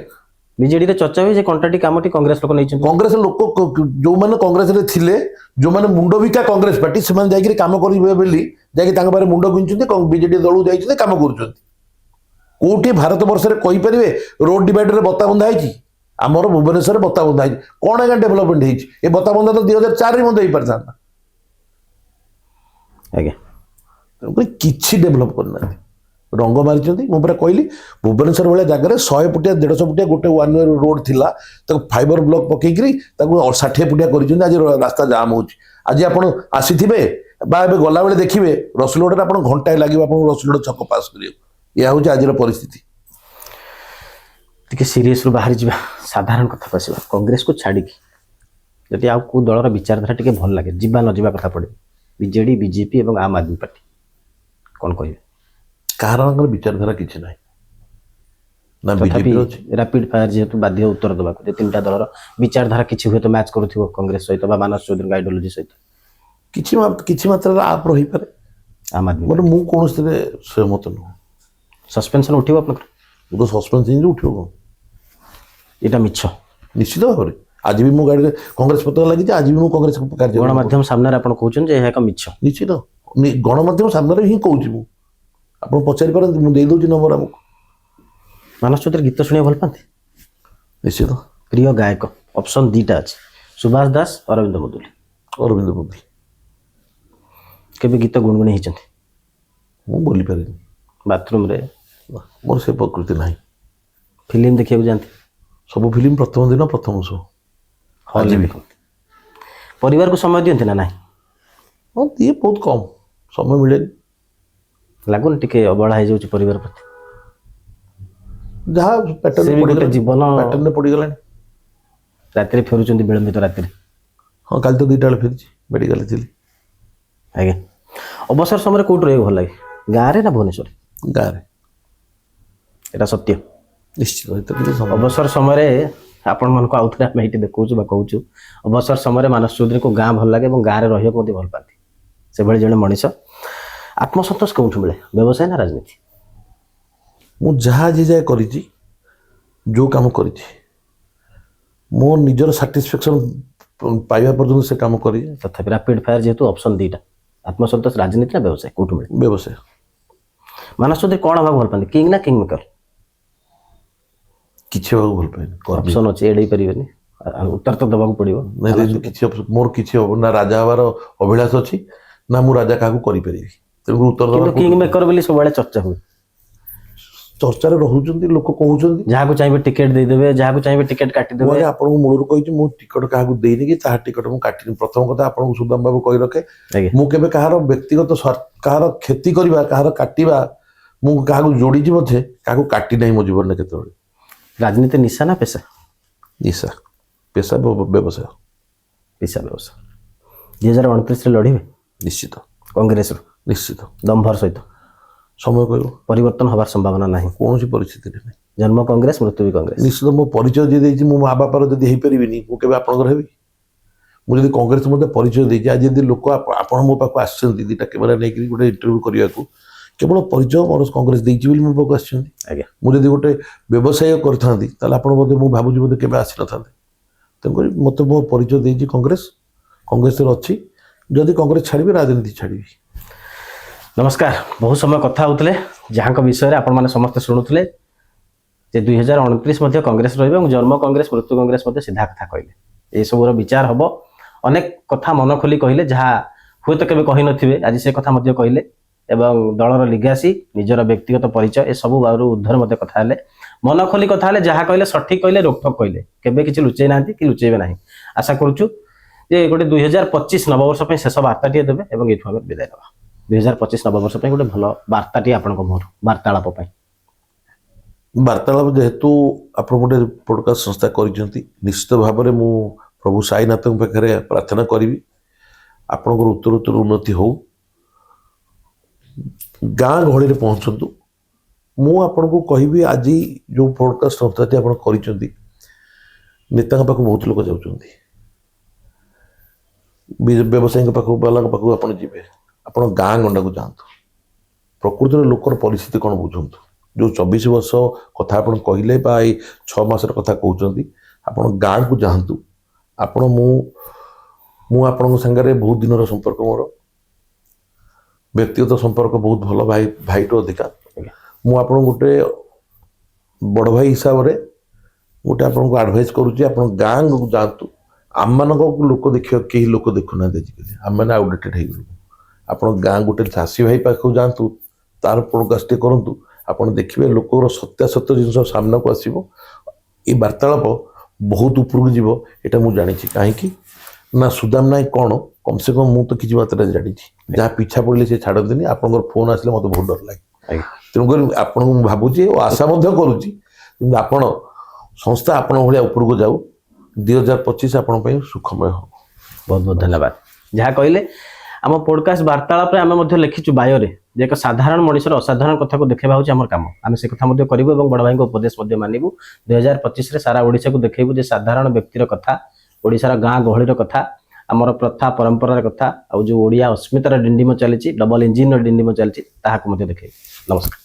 बीजेडी रे चर्चा हुए जे कंटाटी कामटी कांग्रेस लोक नहीं कांग्रेस लोक जो मैंने कांग्रेस रे थिले जो मैंने मुंड बिका कांग्रेस पार्टी से जाकि कम करेंगे जाकि मुंड गुंचुंट बीजेडी दल जाइए कम कर कोटी भारत वर्ष में कहींपारे रोड डिवाइडर बत्ता बंधा है आमर भुवनेश्वर बत्ता बंधा है कौन आज्ञा डेभलपमेंट है बत्ता बंधा तो 2004 में बंद हो पार था आज्ञा किसी डेभलप करना रंग मारी मुझे कहली भुवनेश्वर भाया जगह 100 फुटिया 150 फुटिया गोटे वन वे रोड थिला फाइबर ब्लॉक पकईकि 60 फुटिया कर आज रास्ता जाम हो आज आप आसीथे गला बेले देखिए रसुलगड़ आप घंटाए लगे रसुलगड़ छक पास कर यह हूँ आज परिस्थिति टिके सीरीयस बाहरी जा साधारण कथा पशिबा कांग्रेस को छाड़ी जदि आउ को दलर विचारधारा टिके भल लगे जीवा न जीवा कथा पड़े बीजेडी बीजेपी एवं आम आदमी पार्टी कौन कहे कहार विचारधारा किसी ना ना बीजेपी अच्छी रैपिड फायर जेहेतु बाध्य उत्तर देवा तीन दलर विचारधारा किसी हुए तो मैच करुव कांग्रेस सहित मानस चौधरी आइडियोलोजी सहित किसी मात्रा आप रही पारे आम आदमी मतलब मु कौन सहमत नुह सस्पेंशन उठिव आप तो सस्पेंस उठो यहाँ मिछ निश्चित भाव में आज भी मो गाड़ी कांग्रेस पत्र लगी आज भी मु कांग्रेस कार्य गणमाध्यम सामने आप कहते हैं मिछ निश्चित गणमाध्यम सामने ही कहूँ आप पचारि पारे मुझे दूसरी नंबर आमको मानस चौधरी गीत शुणा भल पाते निश्चित प्रिय गायक ऑप्शन दीटा अच्छे सुभाष दास अरविंद मुदुली अरविंद मोदी केबे गीत गुणगुणी होती मु बोली पारे बाथरूम रे मोर से प्रकृति ना फिल्म देखा जाते सब फिल्म प्रथम दिन प्रथम शो हॉल भी परिवार को समय दियंती ना नहीं हाँ दिए बहुत कम समय मिले लगुन टिके अबड़ा हो जाऊँ परिवार प्रति जहाँ पैटर्न जीवन पैटर्न पड़गला राति फेरुंच विलंबित राति हाँ कल तो 2टा फेरी मेडिकल थी आज्ञा अवसर समय कौट रही भल लगे गाँव ना भुवनेश्वर गाँव एटा सत्य निश्चित अवसर समय आपण मन को आउथरे आम ये देखु कहूँ अवसर समय मानस चौधरी को गाँ भल लगे और गाँव में रही भल पाती से भाई जड़े मनीष आत्मसंतोष कौन मिले व्यवसाय ना राजनीति मु जहाँ जी जाए कर जो कम कर मो निजर साटिस्फैक्शन पाइबा पर्यंत से काम कर तथापि रैपिड फायर जेहेतु ऑप्शन दीटा आत्मसंतोष राजनीति ना व्यवसाय कौट मिले व्यवसाय मानस चौधरी कौन हवा भल पाते किंग ना किंग मेकर किसी भल पाए ऑप्शन अच्छे एड़े पारे उत्तर तो दबाक पड़ो मोर किसी ना राजा हबार अभिलाष अच्छी ना मु राजा क्या करी तेणु उत्तर किंग मेकर बोली सब चर्चा हुए चर्चा रोच लोक कहते जहाँ चाहिए टिकेट देदेवे जहाँ चाहिए टिकेट काटिदेवे आपको मूलर कही मु टिकट क्या देनी कि टिकट मुझे काटिनी प्रथम कथा आपको सुदाम बाबू कही रखे मुझे कहार व्यक्तिगत कहार क्षति करवा कहार काटा मुझे क्या जोड़ी मध्य क्या काटी ना मो जीवन में केत राजनीति निशा ना पेशा निशा पेशा व्यवसाय पेशा व्यवसाय 2029 लड़े निश्चित कांग्रेस निश्चित दम्भर सहित समय कह परिवर्तन हबार संभावना ना कौन परिस्थिति नहीं जन्म कांग्रेस मृत्यु भी कांग्रेस निश्चित मो परिचय दी मो माँ बापार जब हो पारि मुझे आपंकर हेबी मुझे कांग्रेस मत परिचय देती आज जब लोक आप मो पाक आसटा कैमेरा नहीं गोटे इंटरव्यू करने को केवल परिचय मोर कांग्रेस देखी मो पाक आज्ञा मुझे गोटे व्यवसाय करी मुझे भावुँ बोधे के आसी न तेणुक मत मो परिचय देती कांग्रेस कांग्रेस अच्छी जदि कांग्रेस छाड़ी राजनीति छाड़ी नमस्कार बहुत समय कथा होते जहाँ विषय आपण मैंने समस्त शुणुले 2029 कांग्रेस रही जन्म कांग्रेस मृत्यु कांग्रेस सीधा कथा कहले ये सब विचार हम अनेक कथा मन खोली कहले जहाँ हुए तो केवे कही नथिबे आज से कथा मध्य कहले एवं दलर लिगासी निजर व्यक्तिगत परिचय ए सब बाहर उद्धर मत कथा हेले मन खोली कथा हेले जहाँ कहले सठिक कहले रोकठोक कहले केबे किछि लुचै नांती कि लुचैबे नाही आशा करूछु जे गोटे 2025 नववर्ष पे शेष वार्ताटी देवे एवं ये विदाय नवा 2025 नववर्ष पे गोटे भल वार्ताटी आपण मोर वार्तालाप वार्तालाप जेहेतु आप गोटे पॉडकास्ट संस्था करिसेंती निश्चित भाव में मु प्रभु साईनाथ पाखे प्रार्थना करी आपंकर उत्तर उन्नति हो गाँ गहली पहुँचतु ମୁଁ ଆପଣଙ୍କୁ କହିବି ଆଜି ଯେଉଁ ପଡ଼କାଷ୍ଟ ସଂସ୍ଥାଟି ଆପଣ କରିଛନ୍ତି ନେତାଙ୍କ ପାଖକୁ ବହୁତ ଲୋକ ଯାଉଛନ୍ତି, ବ୍ୟବସାୟୀଙ୍କ ପାଖକୁ ବାଲାଙ୍କ ପାଖକୁ ଆପଣ ଯିବେ, ଆପଣ ଗାଁ ଗଣ୍ଡାକୁ ଯାଆନ୍ତୁ, ପ୍ରକୃତରେ ଲୋକର ପରିସ୍ଥିତି କ'ଣ ବୁଝନ୍ତୁ। ଯେଉଁ 24 ବର୍ଷ କଥା ଆପଣ କହିଲେ ବା ଏଇ 6 ମାସର କଥା କହୁଛନ୍ତି, ଆପଣ ଗାଁକୁ ଯାଆନ୍ତୁ। ଆପଣ ମୁଁ ଆପଣଙ୍କ ସାଙ୍ଗରେ ବହୁତ ଦିନର ସମ୍ପର୍କ, ମୋର ବ୍ୟକ୍ତିଗତ ସମ୍ପର୍କ ବହୁତ ଭଲ, ଭାଇଠୁ ଅଧିକା। ମୁଁ ଆପଣଙ୍କୁ ଗୋଟେ ବଡ଼ ଭାଇ ହିସାବରେ ଗୋଟେ ଆପଣଙ୍କୁ ଆଡ଼ଭାଇସ୍ କରୁଛି, ଆପଣ ଗାଁକୁ ଯାଆନ୍ତୁ। ଆମମାନଙ୍କ ଲୋକ ଦେଖିବା କେହି ଲୋକ ଦେଖୁନାହାନ୍ତି ଆଜିକାଲି, ଆମମାନେ ଆଉଟଡେଟେଡ୍ ହେଇଗଲୁ। ଆପଣ ଗାଁ ଗୋଟେ ଚାଷୀ ଭାଇ ପାଖକୁ ଯାଆନ୍ତୁ, ତାର ପଡ଼କାଷ୍ଟଟି କରନ୍ତୁ, ଆପଣ ଦେଖିବେ ଲୋକର ସତ୍ୟାସତ୍ୟ ଜିନିଷ ସାମ୍ନାକୁ ଆସିବ। ଏ ବାର୍ତ୍ତାଳାପ ବହୁତ ଉପରକୁ ଯିବ, ଏଇଟା ମୁଁ ଜାଣିଛି। କାହିଁକି ନା ସୁଦାମ ନାୟକ କ'ଣ, କମ୍ ସେ କମ୍ ମୁଁ ତ କିଛି ମାତ୍ରାରେ ଜାଣିଛି। ଯାହା ପିଛା ପଡ଼ିଲେ ସେ ଛାଡ଼ନ୍ତିନି। ଆପଣଙ୍କର ଫୋନ୍ ଆସିଲେ ମୋତେ ବହୁତ ଡର ଲାଗେ। ତେଣୁକରି ଆପଣଙ୍କୁ ମୁଁ ଭାବୁଛି ଓ ଆଶା ମଧ୍ୟ କରୁଛି, କିନ୍ତୁ ଆପଣ ସଂସ୍ଥା ଆପଣ ଭଳିଆ ଉପରକୁ ଯାଉ। 2025 ଆପଣଙ୍କ ପାଇଁ ସୁଖମୟ ହେବ। ବହୁତ ବହୁତ ଧନ୍ୟବାଦ। ଯାହା କହିଲେ, ଆମ ପଡ଼କାଷ୍ଟ ବାର୍ତ୍ତାଳାପରେ ଆମେ ମଧ୍ୟ ଲେଖିଛୁ ବାୟୋରେ ଯେ ଏକ ସାଧାରଣ ମଣିଷର ଅସାଧାରଣ କଥାକୁ ଦେଖାଇବା ହେଉଛି ଆମର କାମ। ଆମେ ସେ କଥା ମଧ୍ୟ କରିବୁ ଏବଂ ବଡ଼ ଭାଇଙ୍କ ଉପଦେଶ ମଧ୍ୟ ମାନିବୁ। 2025ରେ ସାରା ଓଡ଼ିଶାକୁ ଦେଖେଇବୁ ଯେ ସାଧାରଣ ବ୍ୟକ୍ତିର କଥା, ଓଡ଼ିଶାର ଗାଁ ଗହଳିର କଥା, ଆମର ପ୍ରଥା ପରମ୍ପରାର କଥା, ଆଉ ଯେଉଁ ଓଡ଼ିଆ ଅସ୍ମିତାର ଡିଣ୍ଡିମ ଚାଲିଛି, ଡବଲ ଇଞ୍ଜିନର ଡିଣ୍ଡିମ ଚାଲିଛି, ତାହାକୁ ମଧ୍ୟ ଦେଖେଇବୁ। ନମସ୍କାର।